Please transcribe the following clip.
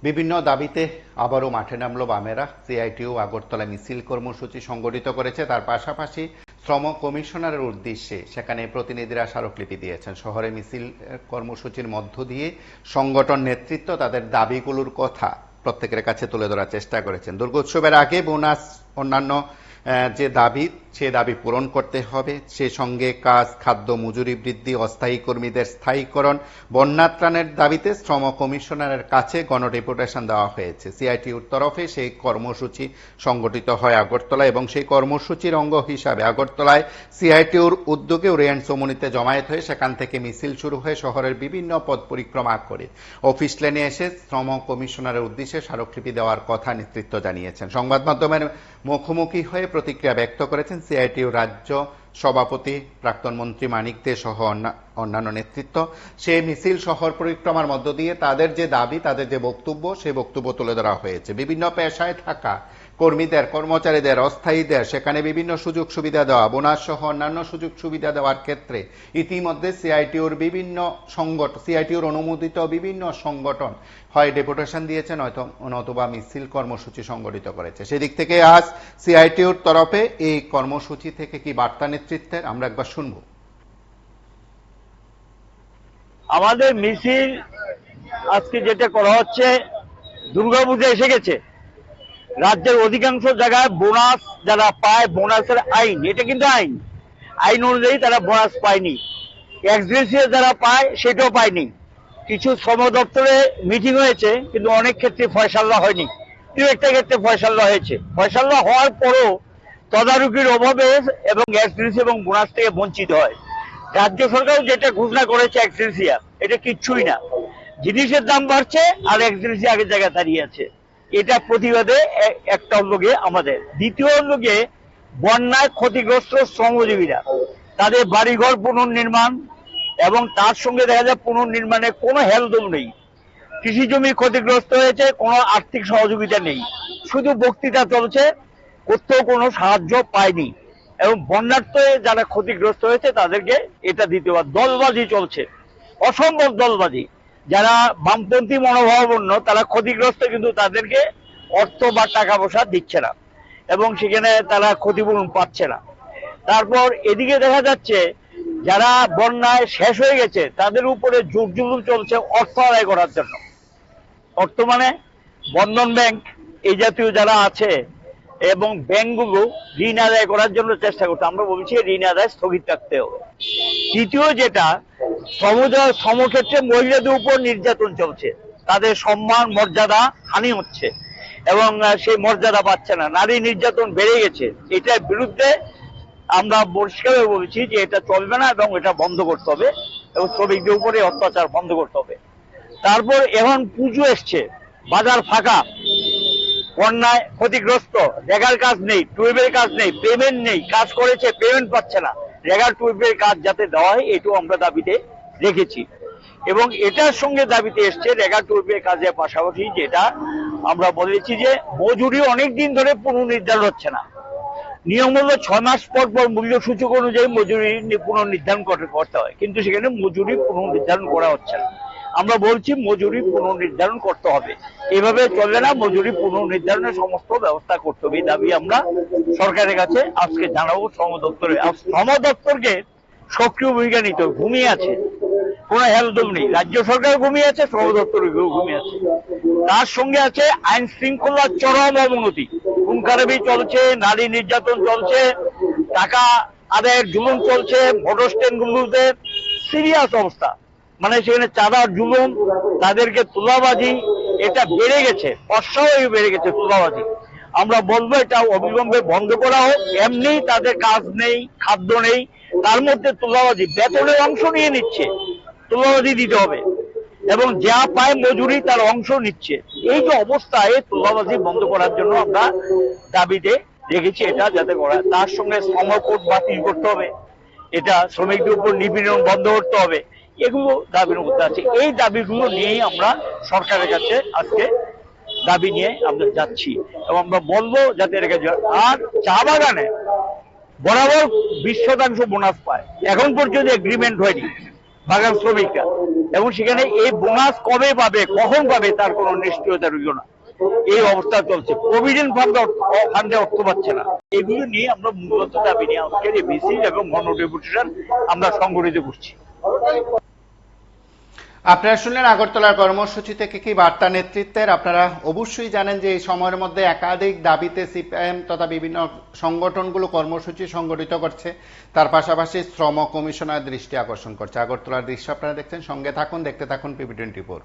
বিভিন্ন দাবিতে আবারও মাঠে নামল বামেরা। সিআইটিইউ আগরতলা মিছিল কর্মসূচি সংগঠিত করেছে। তার পাশাপাশি শ্রম কমিশনারের উদ্দেশ্যে সেখানে প্রতিনিধিরা স্মারকলিপি দিয়েছেন। শহরে মিছিল কর্মসূচির মধ্য দিয়ে সংগঠন নেতৃত্ব তাদের দাবিগুলোর কথা প্রত্যেকের কাছে তুলে ধরার চেষ্টা করেছেন। দুর্গোৎসবের আগে বোনাস অন্যান্য যে দাবি সে দাবি পূরণ করতে হবে। সে সঙ্গে কাজ, খাদ্য, মজুরি বৃদ্ধি, অস্থায়ী কর্মীদের স্থায়ীকরণ, বন্যা ত্রাণের দাবিতে শ্রম কমিশনারের কাছে গণডেপুটেশন দেওয়া হয়েছে। সিআইটিইউর তরফে সেই কর্মসূচি সংগঠিত হয় আগরতলায় এবং সেই কর্মসূচির অঙ্গ হিসাবে আগরতলায় সিআইটিইউর উদ্যোগে ওরিয়েন্ট চৌমুহনীতে জমায়েত হয়ে সেখান থেকে মিছিল শুরু হয়ে শহরের বিভিন্ন পথ পরিক্রমা করে অফিস লেনে এসে শ্রম কমিশনারের উদ্দেশ্যে স্মারকলিপি দেওয়ার কথা নেতৃত্ব জানিয়েছেন। সংবাদ মাধ্যমের মুখোমুখি হয়ে প্রতিক্রিয়া ব্যক্ত করেছেন সিআইটিইউ রাজ্য সভাপতি প্রাক্তন মন্ত্রী মানিক দে সহ অন্যান্য নেতৃত্ব। সেই মিছিল শহর পরিক্রমার মধ্য দিয়ে তাদের যে দাবি, তাদের যে বক্তব্য, সেই বক্তব্য তুলে ধরা হয়েছে। বিভিন্ন পেশায় থাকা কর্মীদের, কর্মচারীদের, অস্থায়ীদের সেখানে বিভিন্ন সুযোগ সুবিধা দেওয়া, বোনাস সহ অন্যান্য সুযোগ সুবিধা দেওয়ার ক্ষেত্রে ইতিমধ্যে সিআইটিইউর বিভিন্ন সংগঠন, সিআইটিইউর অনুমোদিত বিভিন্ন সংগঠন হয় ডেপুটেশন দিয়েছেন নতুবা মিছিল কর্মসূচি সংগঠিত করেছে। সেদিক থেকে আজ সিআইটিইউর তরফে এই কর্মসূচি থেকে কি বার্তা নেতৃত্বের আমরা একবার শুনবো। আমাদের মিছিল আজকে যেটা করা হচ্ছে, দুর্গাপূজা এসে গেছে। রাজ্যের অধিকাংশ জায়গায় বোনাস যারা পায়, বোনাসের আইন, এটা কিন্তু আইন অনুযায়ী তারা বোনাস পায়নি। এক্সগ্রেসিয়া যারা পায় সেটাও পায়নি। কিছু শ্রম দপ্তরে মিটিং হয়েছে কিন্তু অনেক ক্ষেত্রে ফয়সালা হয়নি। কিন্তু একটা ক্ষেত্রে ফয়সালা হয়েছে। ফয়সালা হওয়ার পরও তদারকির অভাবে এবং এক্সগ্রেসিয়া এবং বোনাস থেকে বঞ্চিত হয়। রাজ্য সরকার যেটা ঘোষণা করেছে এক্সগ্রেসিয়া, এটা কিচ্ছুই না। জিনিসের দাম বাড়ছে আর এক্সগ্রেসিয়া আগের জায়গায় দাঁড়িয়ে আছে। এটা প্রতিবাদে একটা হলো গিয়ে আমাদের। দ্বিতীয় হলো গিয়ে বন্যায় ক্ষতিগ্রস্ত শ্রমজীবীরা, তাদের বাড়িঘর পুনর্নির্মাণ এবং তার সঙ্গে দেখা যায় পুনর্নির্মাণে কোনো হেলদোল নেই। কৃষি জমি ক্ষতিগ্রস্ত হয়েছে, কোনো আর্থিক সহযোগিতা নেই, শুধু বক্তৃতা চলছে, কোথাও কোনো সাহায্য পায়নি। এবং বন্যার্থে যারা ক্ষতিগ্রস্ত হয়েছে তাদেরকে এটা দিতে হবে। দলবাজি চলছে, অসম্ভব দলবাজি। যারা বামপন্থী মনোভাবাপন্ন তারা ক্ষতিগ্রস্ত, কিন্তু তাদেরকে অর্থ বা টাকা পয়সা দিচ্ছে না এবং সেখানে তারা ক্ষতিপূরণ পাচ্ছে না। তারপর এদিকে দেখা যাচ্ছে যারা বন্যায় শেষ হয়ে গেছে তাদের উপরে জোর জুলুম চলছে অর্থ আদায় করার জন্য। অর্থ মানে বন্ধন ব্যাংক এই জাতীয় যারা আছে এবং ব্যাংকগুলো ঋণ আদায় করার জন্য চেষ্টা করছে। আমরা বলছি ঋণ আদায় স্থগিত রাখতে হবে। তৃতীয় যেটা, সমক্ষেত্রে মহিলাদের উপর নির্যাতন চলছে, তাদের সম্মান মর্যাদা হানি হচ্ছে এবং সেই মর্যাদা পাচ্ছে না। নারী নির্যাতন বেড়ে গেছে। এটার বিরুদ্ধে আমরা পরিষ্কারভাবে বলছি যে এটা চলবে না এবং এটা বন্ধ করতে হবে এবং শ্রমিকদের উপরে অত্যাচার বন্ধ করতে হবে। তারপর এখন পুজো এসছে, বাজার ফাঁকা, বন্যায় ক্ষতিগ্রস্ত, রেগার কাজ নেই, টুয়েবের কাজ নেই, পেমেন্ট নেই, কাজ করেছে পেমেন্ট পাচ্ছে না। রেগার টুয়েবের কাজ যাতে দেওয়া হয় এটাও আমরা দাবিতে রেখেছি এবং এটার সঙ্গে দাবিতে এসছে রেগার টুয়েবের কাজের পাশাপাশি যেটা আমরা বলেছি যে মজুরি অনেক দিন ধরে পুনর্নির্ধারণ হচ্ছে না। নিয়ম হলো 6 মাস পর পর মূল্য সূচক অনুযায়ী মজুরি পুনর্নির্ধারণ করতে হয়, কিন্তু সেখানে মজুরি পুনর্নির্ধারণ করা হচ্ছে না। আমরা বলছি মজুরি পুনর্নির্ধারণ করতে হবে, এভাবে চলবে না। মজুরি পুনর্নির্ধারণের সমস্ত ব্যবস্থা করতে হবে। এই দাবি আমরা সরকারের কাছে আজকে জানাবো। শ্রম দপ্তরকে সক্রিয় ভূমিকা নিতে হবে। ঘুমিয়ে আছে, কোনো হেলদোল নেই। রাজ্য সরকার ঘুমিয়ে আছে, শ্রম দপ্তর ঘুমিয়ে আছে। তার সঙ্গে আছে আইন শৃঙ্খলার চরম অবনতি, খুন খারাপি চলছে, নারী নির্যাতন চলছে, টাকা আদায়ের জুলুম চলছে, মোটর স্ট্যান্ডগুলোতে সিরিয়াস অবস্থা। মানে সেখানে চাঁদার জুলুম, তাদেরকে তোলাবাজি, এটা বেড়ে গেছে, অস্বাভাবিক বেড়ে গেছে তোলাবাজি। আমরা বলবো এটা অবিলম্বে বন্ধ করা হোক। এমনি তাদের কাজ নেই, খাদ্য নেই, তার মধ্যে তোলাবাজি, বেতনের অংশ নিয়ে নিচ্ছে, তোলাবাজি দিতে হবে এবং যা পায় মজুরি তার অংশ নিচ্ছে। এই যে অবস্থা, এই তোলাবাজি বন্ধ করার জন্য আমরা দাবিতে রেখেছি এটা যাতে করা। তার সঙ্গে শ্রম কোড বাতিল করতে হবে, এটা শ্রমিকদের উপর নিপীড়ন বন্ধ করতে হবে। এগুলো দাবির মধ্যে আছে। এই দাবিগুলো নিয়েই আমরা সরকারের কাছে আজকে দাবি নিয়ে আমরা যাচ্ছি এবং আমরা বলবো যাতে রেখে যায়। আর চা বাগানে বরাবর 20% বোনাস পায়, এখন পর্যন্ত এগ্রিমেন্ট হয়নি। বাগান শ্রমিকরা, এবং সেখানে এই বোনাস কবে পাবে কখন পাবে তার কোনো নিশ্চয়তা রইল না। এই অবস্থা চলছে, প্রভিডেন্ট ফান্ডে অর্থ পাচ্ছে না। এগুলো নিয়ে আমরা মূলত দাবি নিয়ে আজকের এই মিছিল এবং গণডেপুটেশন আমরা সংগঠিত করছি। আপনারা শুনলেন আগরতলার কর্মসূচি থেকে কি বার্তা নেতৃত্বের। আপনারা অবশ্যই জানেন যে এই সময়ের মধ্যে একাধিক দাবিতে সিপিআইএম তথা বিভিন্ন সংগঠনগুলো কর্মসূচি সংগঠিত করছে, তার পাশাপাশি শ্রম কমিশনার দৃষ্টি আকর্ষণ করছে। আগরতলার দৃশ্য আপনারা দেখছেন, সঙ্গে থাকুন, দেখতে থাকুন PB24।